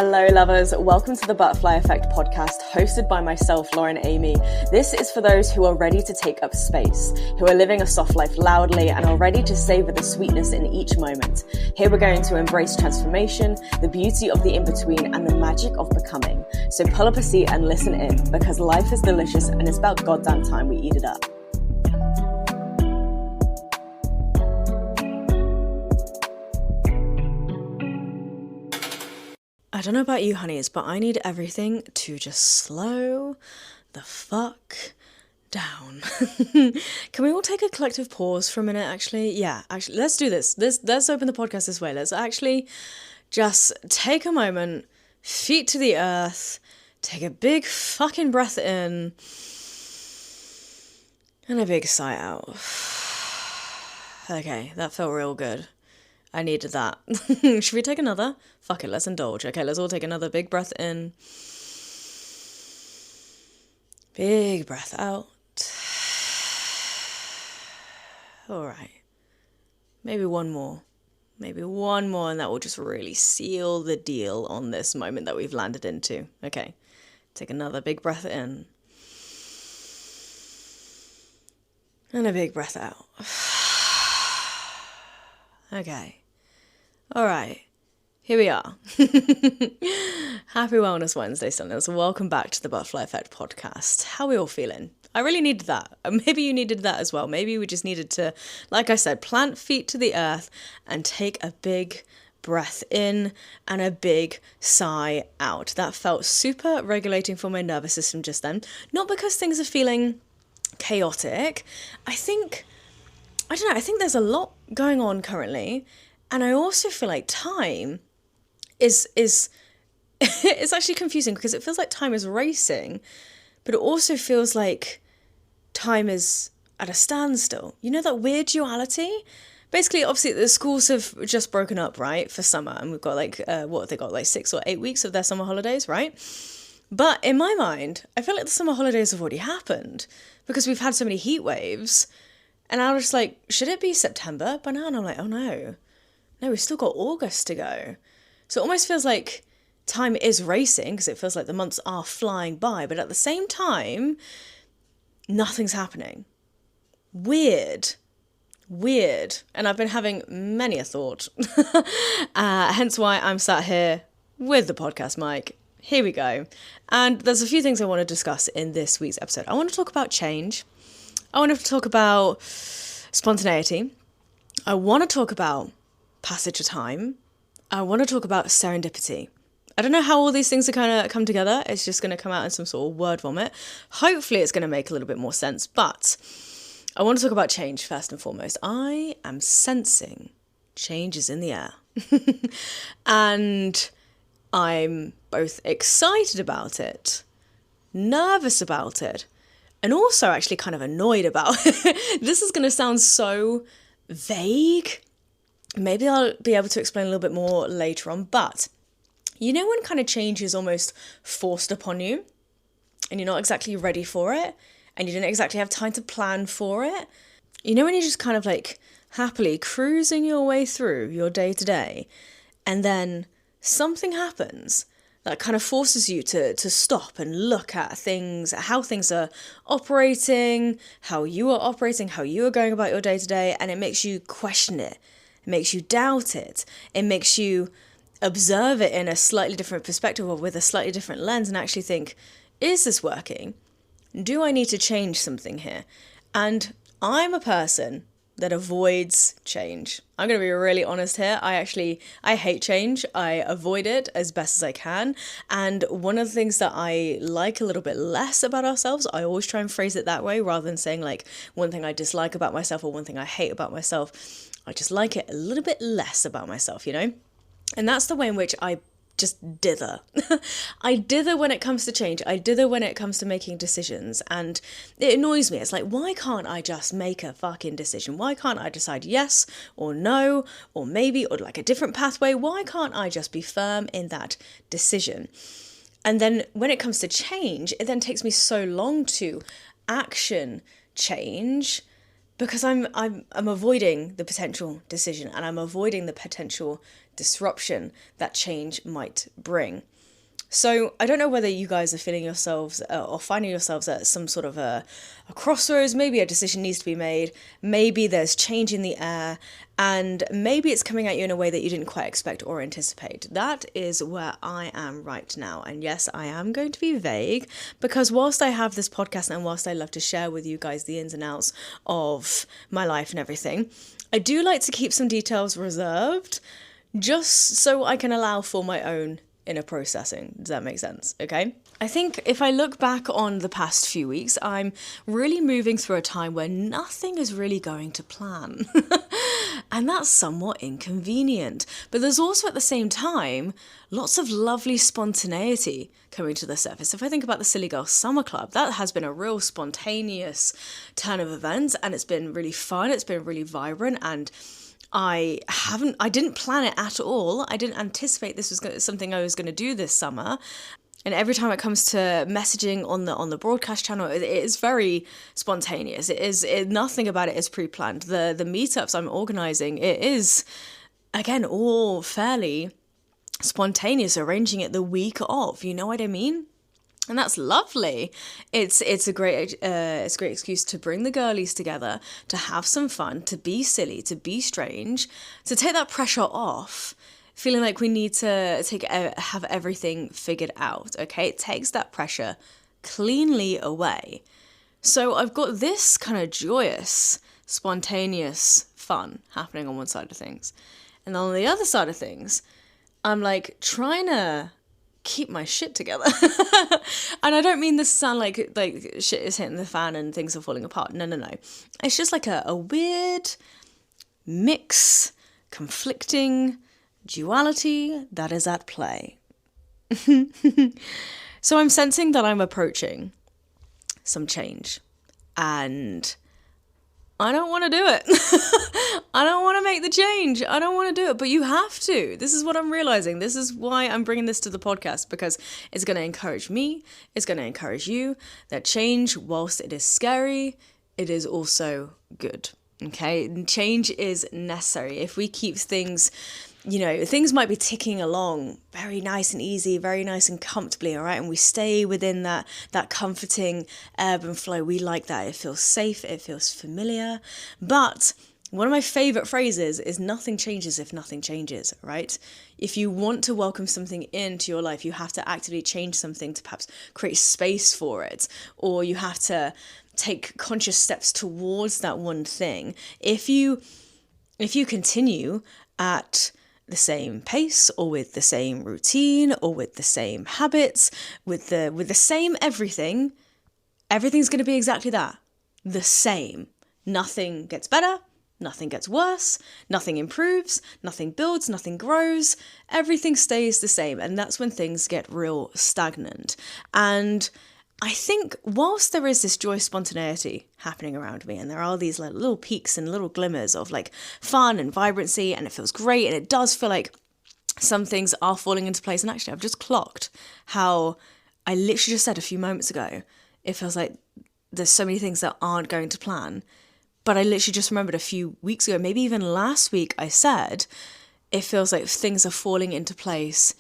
Hello lovers, welcome to the Butterfly Effect podcast hosted by myself, Lauren Amy. This is for those who are ready to take up space, who are living a soft life loudly and are ready to savor the sweetness in each moment. Here we're going to embrace transformation, the beauty of the in-between and the magic of becoming. So pull up a seat and listen in because life is delicious and it's about goddamn time we eat it up. I don't know about you, honeys, but I need everything to just slow the fuck down. Can we all take a collective pause for a minute, actually? Yeah, actually, let's do this. Let's open the podcast this way. Let's actually just take a moment, feet to the earth, take a big fucking breath in, and a big sigh out. Okay, that felt real good. I needed that. Should we take another? Fuck it, let's indulge. Okay, let's all take another big breath in. Big breath out. All right. Maybe one more. Maybe one more, and that will just really seal the deal on this moment that we've landed into. Okay, take another big breath in. And a big breath out. Okay. All right. Here we are. Happy Wellness Wednesday, listeners. Welcome back to the Butterfly Effect podcast. How are we all feeling? I really needed that. Maybe you needed that as well. Maybe we just needed to, like I said, plant feet to the earth and take a big breath in and a big sigh out. That felt super regulating for my nervous system just then. Not because things are feeling chaotic. I think there's a lot going on currently. And I also feel like time is it's actually confusing because it feels like time is racing, but it also feels like time is at a standstill. You know that weird duality? Basically, obviously, the schools have just broken up, right, for summer, and we've got what have they got, like 6 or 8 weeks of their summer holidays, right? But in my mind, I feel like the summer holidays have already happened because we've had so many heat waves, and I was just like, should it be September by now? And I'm like, oh no, we've still got August to go. So it almost feels like time is racing because it feels like the months are flying by, but at the same time, nothing's happening. Weird. And I've been having many a thought. Hence why I'm sat here with the podcast mic. Here we go. And there's a few things I want to discuss in this week's episode. I want to talk about change. I want to talk about spontaneity. I want to talk about passage of time. I want to talk about serendipity. I don't know how all these things are going to come together. It's just going to come out in some sort of word vomit. Hopefully it's going to make a little bit more sense. But I want to talk about change first and foremost. I am sensing changes in the air. And I'm both excited about it, nervous about it, and also actually kind of annoyed about it. This is going to sound so vague. Maybe I'll be able to explain a little bit more later on, but you know when kind of change is almost forced upon you and you're not exactly ready for it and you didn't exactly have time to plan for it? You know when you're just kind of like happily cruising your way through your day to day and then something happens that kind of forces you to stop and look at things, how things are operating, how you are operating, how you are going about your day to day, and it makes you question it. It makes you doubt it. It makes you observe it in a slightly different perspective or with a slightly different lens and actually think, is this working? Do I need to change something here? And I'm a person that avoids change. I'm going to be really honest here. I hate change. I avoid it as best as I can. And one of the things that I like a little bit less about ourselves, I always try and phrase it that way rather than saying like one thing I dislike about myself or one thing I hate about myself. I just like it a little bit less about myself, you know? And that's the way in which I just dither. I dither when it comes to change. I dither when it comes to making decisions. And it annoys me. It's like, why can't I just make a fucking decision? Why can't I decide yes or no or maybe or like a different pathway? Why can't I just be firm in that decision? And then when it comes to change, it then takes me so long to action change because I'm avoiding the potential decision and I'm avoiding the potential disruption that change might bring. So I don't know whether you guys are feeling yourselves or finding yourselves at some sort of a crossroads. Maybe a decision needs to be made. Maybe there's change in the air, and maybe it's coming at you in a way that you didn't quite expect or anticipate. That is where I am right now. And yes, I am going to be vague, because whilst I have this podcast and whilst I love to share with you guys the ins and outs of my life and everything, I do like to keep some details reserved, just so I can allow for my own inner processing. Does that make sense? Okay. I think if I look back on the past few weeks, I'm really moving through a time where nothing is really going to plan. And that's somewhat inconvenient. But there's also at the same time lots of lovely spontaneity coming to the surface. If I think about the Silly Girl Summer Club, that has been a real spontaneous turn of events, and it's been really fun, it's been really vibrant, and I didn't plan it at all. I didn't anticipate this was something I was going to do this summer. And every time it comes to messaging on the broadcast channel, it is very spontaneous. Nothing about it is pre-planned. The meetups I'm organising, it is, again, all fairly spontaneous, arranging it the week of, you know what I mean? And that's lovely. It's a great excuse to bring the girlies together, to have some fun, to be silly, to be strange, to take that pressure off, feeling like we need to have everything figured out. Okay, it takes that pressure cleanly away. So I've got this kind of joyous, spontaneous fun happening on one side of things, and on the other side of things, I'm like trying to keep my shit together. And I don't mean this to sound like shit is hitting the fan and things are falling apart. No. It's just like a weird mix, conflicting duality that is at play. So I'm sensing that I'm approaching some change, and I don't want to do it. I don't want to make the change. I don't want to do it, but you have to. This is what I'm realizing. This is why I'm bringing this to the podcast, because it's going to encourage me. It's going to encourage you that change, whilst it is scary, it is also good. Okay? Change is necessary. If we keep things, things might be ticking along very nice and easy, very nice and comfortably, all right? And we stay within that comforting ebb and flow. We like that. It feels safe. It feels familiar. But one of my favorite phrases is nothing changes if nothing changes, right? If you want to welcome something into your life, you have to actively change something to perhaps create space for it, or you have to take conscious steps towards that one thing. If you continue at the same pace, or with the same routine, or with the same habits, with the same everything's going to be exactly that, the same. Nothing gets better, nothing gets worse, nothing improves, nothing builds, nothing grows, everything stays the same, and that's when things get real stagnant. And I think whilst there is this joyous spontaneity happening around me, and there are these like little peaks and little glimmers of like fun and vibrancy, and it feels great, and it does feel like some things are falling into place. And actually, I've just clocked how I literally just said a few moments ago, it feels like there's so many things that aren't going to plan. But I literally just remembered a few weeks ago, maybe even last week, I said, it feels like things are falling into place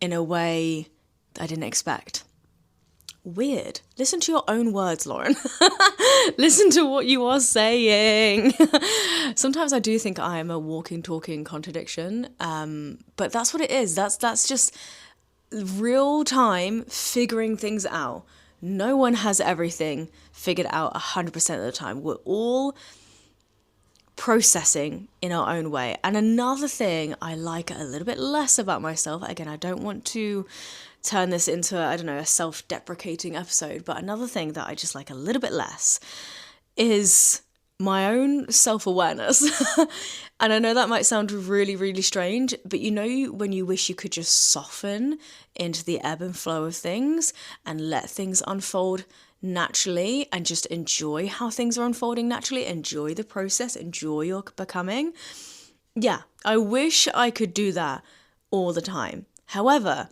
in a way that I didn't expect. Weird. Listen to your own words, Lauren. Listen to what you are saying. Sometimes I do think I am a walking, talking contradiction, but that's what it is. That's just real time figuring things out. No one has everything figured out 100% of the time. We're all processing in our own way. And another thing I like a little bit less about myself, again, I don't want to turn this into, a self-deprecating episode, but another thing that I just like a little bit less is my own self-awareness. And I know that might sound really, really strange, but when you wish you could just soften into the ebb and flow of things and let things unfold naturally and just enjoy how things are unfolding naturally, enjoy the process, enjoy your becoming. Yeah, I wish I could do that all the time. However,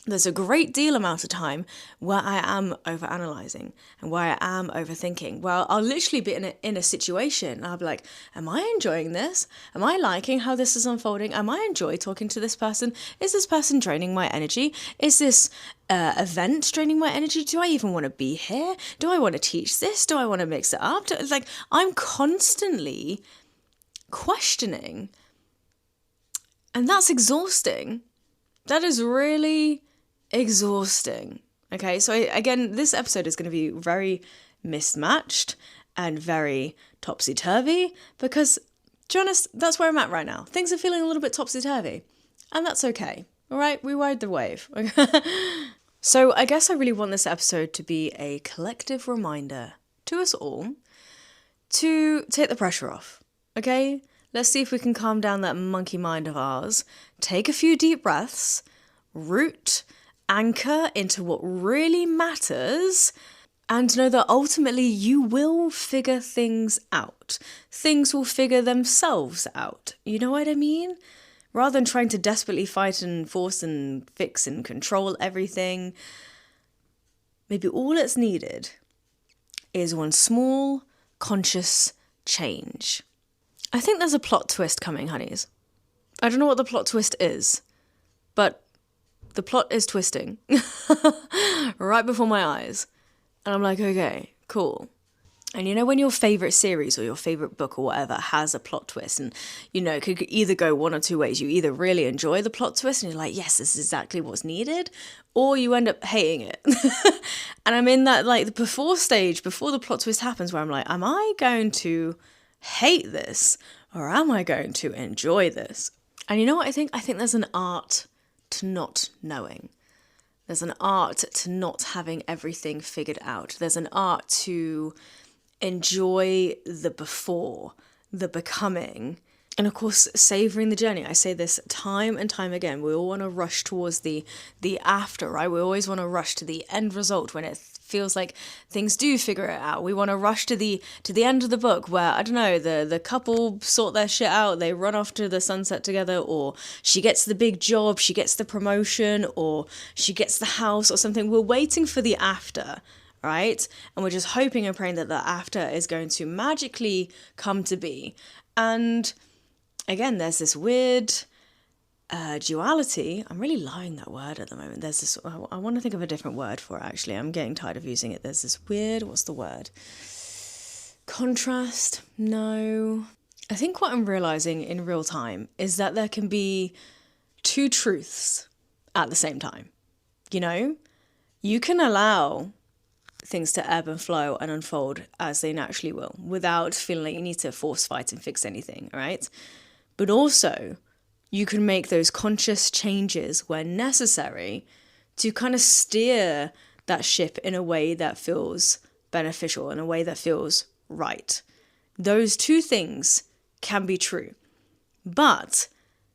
there's a great deal amount of time where I am overanalyzing and where I am overthinking. Well, I'll literally be in a situation and I'll be like, am I enjoying this? Am I liking how this is unfolding? Am I enjoying talking to this person? Is this person draining my energy? Is this event draining my energy? Do I even want to be here? Do I want to teach this? Do I want to mix it up? I'm constantly questioning, and that's exhausting. That is really exhausting. Okay, so again, this episode is going to be very mismatched and very topsy-turvy because, to be honest, that's where I'm at right now. Things are feeling a little bit topsy-turvy, and that's okay. All right, we ride the wave. So I guess I really want this episode to be a collective reminder to us all to take the pressure off, okay? Let's see if we can calm down that monkey mind of ours, take a few deep breaths, root, anchor into what really matters, and know that ultimately you will figure things out. Things will figure themselves out. You know what I mean? Rather than trying to desperately fight and force and fix and control everything, maybe all it's needed is one small, conscious change. I think there's a plot twist coming, honeys. I don't know what the plot twist is, but the plot is twisting right before my eyes. And I'm like, okay, cool. And you know when your favourite series or your favourite book or whatever has a plot twist and, you know, it could either go one or two ways. You either really enjoy the plot twist and you're like, yes, this is exactly what's needed, or you end up hating it. And I'm in that, like, the before stage, before the plot twist happens, where I'm like, am I going to hate this or am I going to enjoy this? And you know what I think? I think there's an art to not knowing. There's an art to not having everything figured out. There's an art to enjoy the before, the becoming, and of course savoring the journey. I say this time and time again. We all want to rush towards the after, right? We always want to rush to the end result when it feels like things do figure it out. We want to rush to the end of the book where, I don't know, the couple sort their shit out, they run off to the sunset together, or she gets the big job, she gets the promotion, or she gets the house or something. We're waiting for the after, right? And we're just hoping and praying that the after is going to magically come to be. And again, there's this weird duality. I'm really lying that word at the moment. There's this, I want to think of a different word for it, actually. I'm getting tired of using it. There's this weird, what's the word? Contrast? No. I think what I'm realizing in real time is that there can be two truths at the same time. You know, you can allow things to ebb and flow and unfold as they naturally will without feeling like you need to force fight and fix anything, right? But also, you can make those conscious changes where necessary to kind of steer that ship in a way that feels beneficial, in a way that feels right. Those two things can be true. But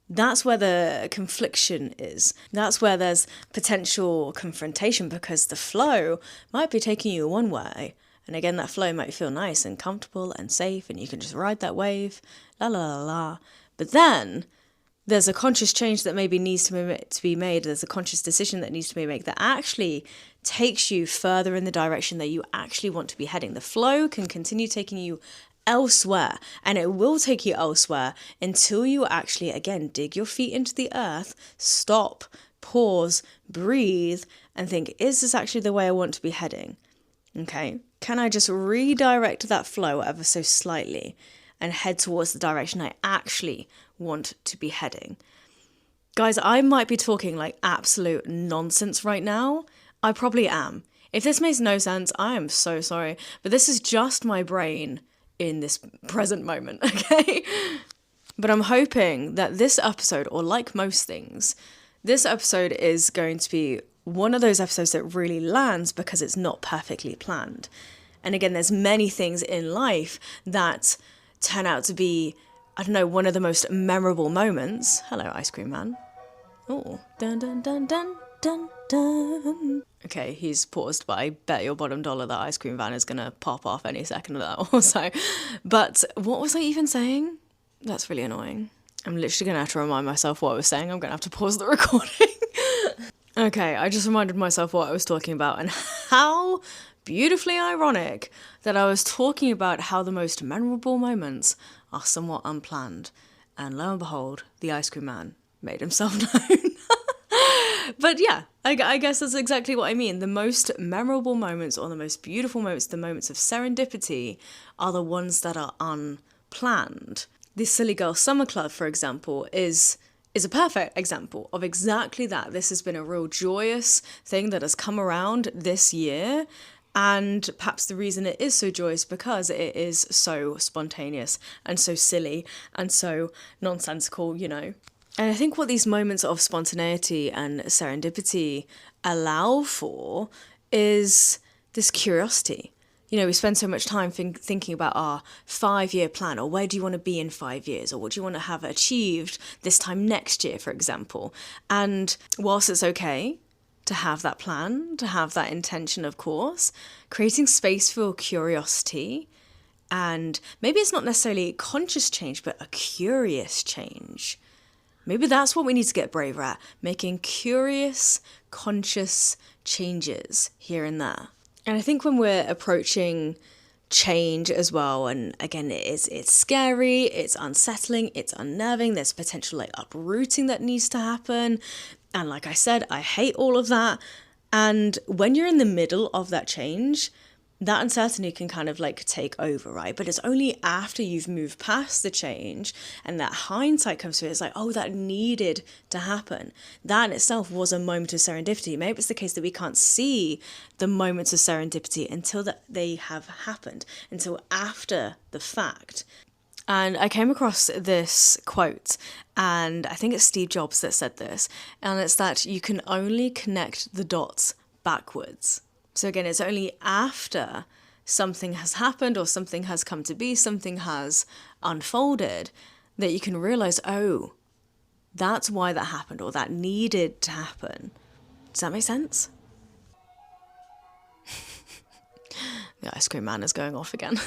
that's where the confliction is. That's where there's potential confrontation, because the flow might be taking you one way. And again, that flow might feel nice and comfortable and safe, and you can just ride that wave, la la la la. But then there's a conscious change that maybe needs to be made. There's a conscious decision that needs to be made that actually takes you further in the direction that you actually want to be heading. The flow can continue taking you elsewhere, and it will take you elsewhere until you actually, again, dig your feet into the earth, stop, pause, breathe, and think, is this actually the way I want to be heading? Okay, can I just redirect that flow ever so slightly and head towards the direction I actually want to be heading? Guys, I might be talking like absolute nonsense right now. I probably am. If this makes no sense, I am so sorry, but this is just my brain in this present moment, okay? But I'm hoping that this episode, or like most things, this episode is going to be one of those episodes that really lands because it's not perfectly planned. And again, there's many things in life that turn out to be, I don't know, one of the most memorable moments. Hello, ice cream man. Oh, dun dun dun dun dun dun. Okay, he's paused, but I bet your bottom dollar that ice cream van is gonna pop off any second of that also. But what was I even saying? That's really annoying. I'm literally gonna have to remind myself what I was saying. I'm gonna have to pause the recording. Okay, I just reminded myself what I was talking about and how beautifully ironic that I was talking about how the most memorable moments are somewhat unplanned. And lo and behold, the ice cream man made himself known. But yeah, I guess that's exactly what I mean. The most memorable moments or the most beautiful moments, the moments of serendipity, are the ones that are unplanned. The Silly Girl Summer Club, for example, is a perfect example of exactly that. This has been a real joyous thing that has come around this year. And perhaps the reason it is so joyous because it is so spontaneous and so silly and so nonsensical, you know. And I think what these moments of spontaneity and serendipity allow for is this curiosity. You know, we spend so much time thinking about our 5-year plan, or where do you want to be in 5 years, or what do you want to have achieved this time next year, for example. And whilst it's okay to have that plan, to have that intention, of course, creating space for curiosity, and maybe it's not necessarily conscious change, but a curious change. Maybe that's what we need to get braver at, making curious, conscious changes here and there. And I think when we're approaching change as well, and again, it's scary, it's unsettling, it's unnerving, there's potential like uprooting that needs to happen. And like I said, I hate all of that. And when you're in the middle of that change, that uncertainty can kind of like take over, right? But it's only after you've moved past the change and that hindsight comes to it, it's like, oh, that needed to happen. That in itself was a moment of serendipity. Maybe it's the case that we can't see the moments of serendipity until that they have happened, until after the fact. And I came across this quote, and I think it's Steve Jobs that said this, and it's that you can only connect the dots backwards. So again, it's only after something has happened or something has come to be, something has unfolded, that you can realize, oh, that's why that happened or that needed to happen. Does that make sense? The ice cream man is going off again.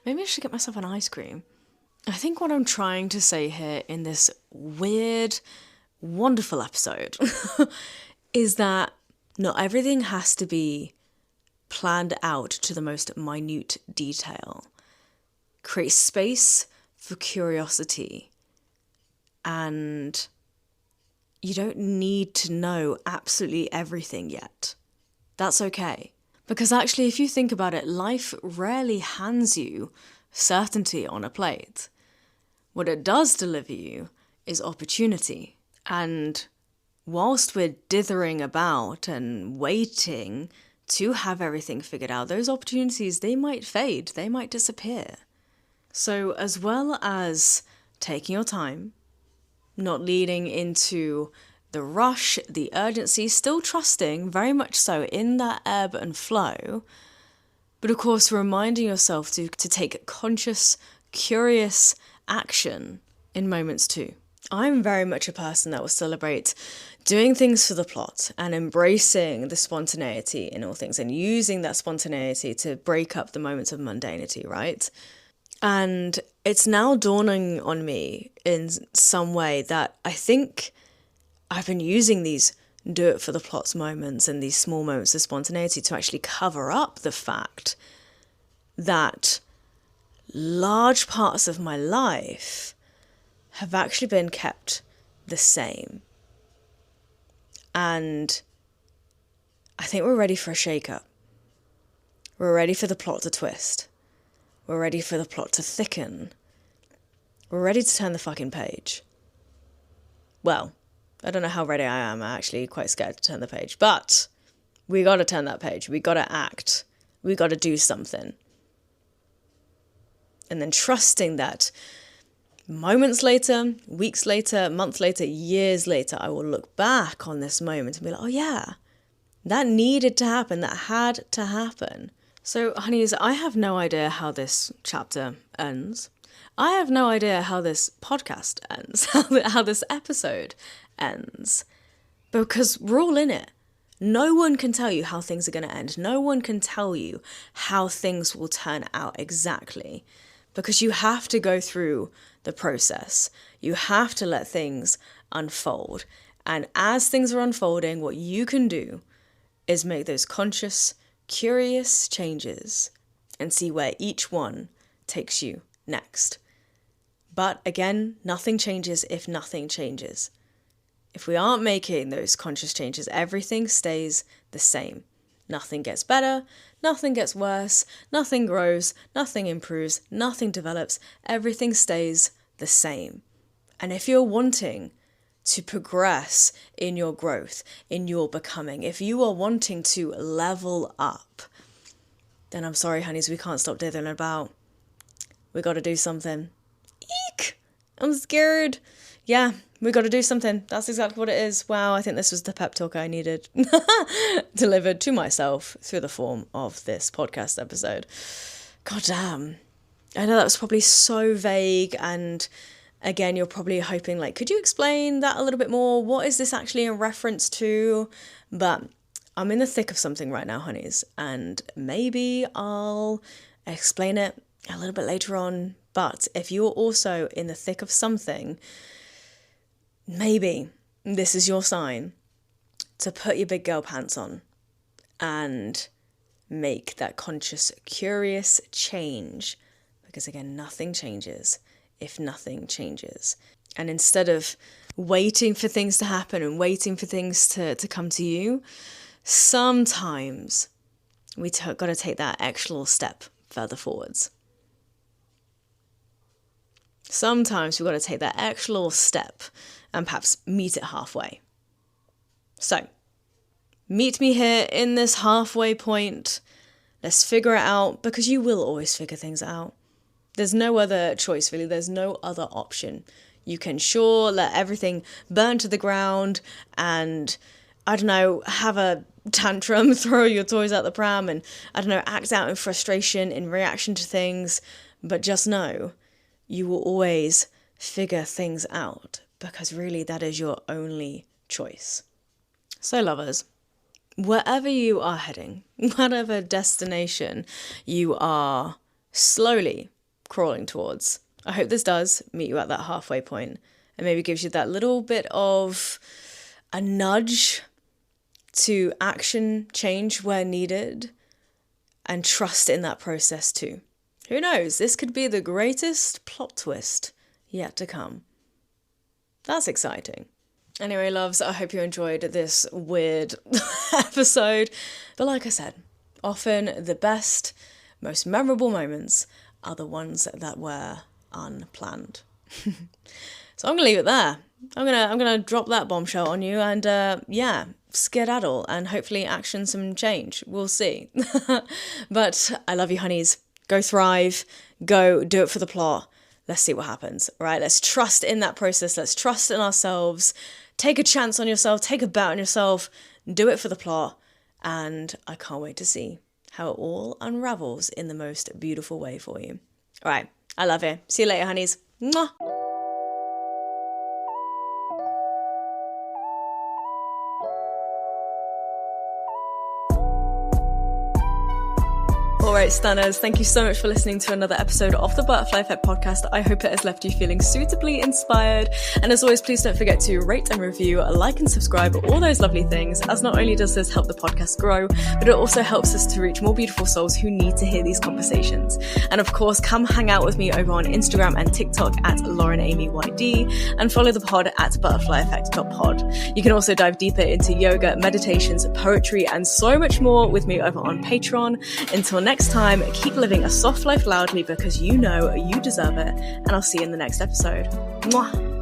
Maybe I should get myself an ice cream. I think what I'm trying to say here in this weird, wonderful episode is that not everything has to be planned out to the most minute detail. Create space for curiosity. And you don't need to know absolutely everything yet. That's okay. Because actually, if you think about it, life rarely hands you certainty on a plate. What it does deliver you is opportunity. And whilst we're dithering about and waiting to have everything figured out, those opportunities, they might fade, they might disappear. So as well as taking your time, not leading into the rush, the urgency, still trusting very much so in that ebb and flow, but of course reminding yourself to take conscious, curious action in moments too. I'm very much a person that will celebrate doing things for the plot and embracing the spontaneity in all things and using that spontaneity to break up the moments of mundanity, right? And it's now dawning on me in some way that I think I've been using these do it for the plot's moments and these small moments of spontaneity to actually cover up the fact that large parts of my life have actually been kept the same. And I think we're ready for a shake-up. We're ready for the plot to twist. We're ready for the plot to thicken. We're ready to turn the fucking page. Well, I don't know how ready I am. I'm actually quite scared to turn the page. But we got to turn that page. We got to act. We got to do something. And then trusting that moments later, weeks later, months later, years later, I will look back on this moment and be like, oh yeah, that needed to happen. That had to happen. So, honeys, I have no idea how this chapter ends. I have no idea how this podcast ends, how this episode ends. Because we're all in it. No one can tell you how things are going to end. No one can tell you how things will turn out exactly. Because you have to go through the process. You have to let things unfold. And as things are unfolding, what you can do is make those conscious, curious changes and see where each one takes you next. But again, nothing changes if nothing changes. If we aren't making those conscious changes, everything stays the same. Nothing gets better, nothing gets worse, nothing grows, nothing improves, nothing develops, everything stays the same. And if you're wanting to progress in your growth, in your becoming, if you are wanting to level up, then I'm sorry, honeys, we can't stop dithering about. We got to do something. Eek! I'm scared. Yeah, we got to do something. That's exactly what it is. Wow, I think this was the pep talk I needed delivered to myself through the form of this podcast episode. God damn. I know that was probably so vague, and again, you're probably hoping, like, could you explain that a little bit more? What is this actually in reference to? But I'm in the thick of something right now, honeys, and maybe I'll explain it a little bit later on. But if you're also in the thick of something, maybe this is your sign to put your big girl pants on and make that conscious, curious change. Because again, nothing changes if nothing changes. And instead of waiting for things to happen and waiting for things to come to you, sometimes we got to take that extra little step further forwards. Sometimes we've got to take that extra little step and perhaps meet it halfway. So, meet me here in this halfway point. Let's figure it out, because you will always figure things out. There's no other choice, really. There's no other option. You can sure let everything burn to the ground and, I don't know, have a tantrum, throw your toys out the pram and, I don't know, act out in frustration in reaction to things. But just know, you will always figure things out, because really that is your only choice. So lovers, wherever you are heading, whatever destination you are slowly crawling towards, I hope this does meet you at that halfway point and maybe gives you that little bit of a nudge to action, change where needed, and trust in that process too. Who knows, this could be the greatest plot twist yet to come. That's exciting. Anyway, loves, I hope you enjoyed this weird episode. But like I said, often the best, most memorable moments are the ones that were unplanned. So I'm gonna leave it there. I'm gonna drop that bombshell on you and skedaddle and hopefully action some change. We'll see. But I love you, honeys. Go thrive. Go do it for the plot. Let's see what happens. All right, let's trust in that process. Let's trust in ourselves. Take a chance on yourself. Take a bet on yourself. Do it for the plot. And I can't wait to see how it all unravels in the most beautiful way for you. All right, I love you. See you later, honeys. Mwah. Alright, stunners, thank you so much for listening to another episode of the Butterfly Effect podcast. I hope it has left you feeling suitably inspired. And as always, please don't forget to rate and review, like and subscribe, all those lovely things, as not only does this help the podcast grow, but it also helps us to reach more beautiful souls who need to hear these conversations. And of course, come hang out with me over on Instagram and TikTok at LaurenAmyYD, and follow the pod at butterflyeffect.pod. You can also dive deeper into yoga, meditations, poetry, and so much more with me over on Patreon. Until next time, keep living a soft life loudly, because you know you deserve it, and I'll see you in the next episode. Mwah!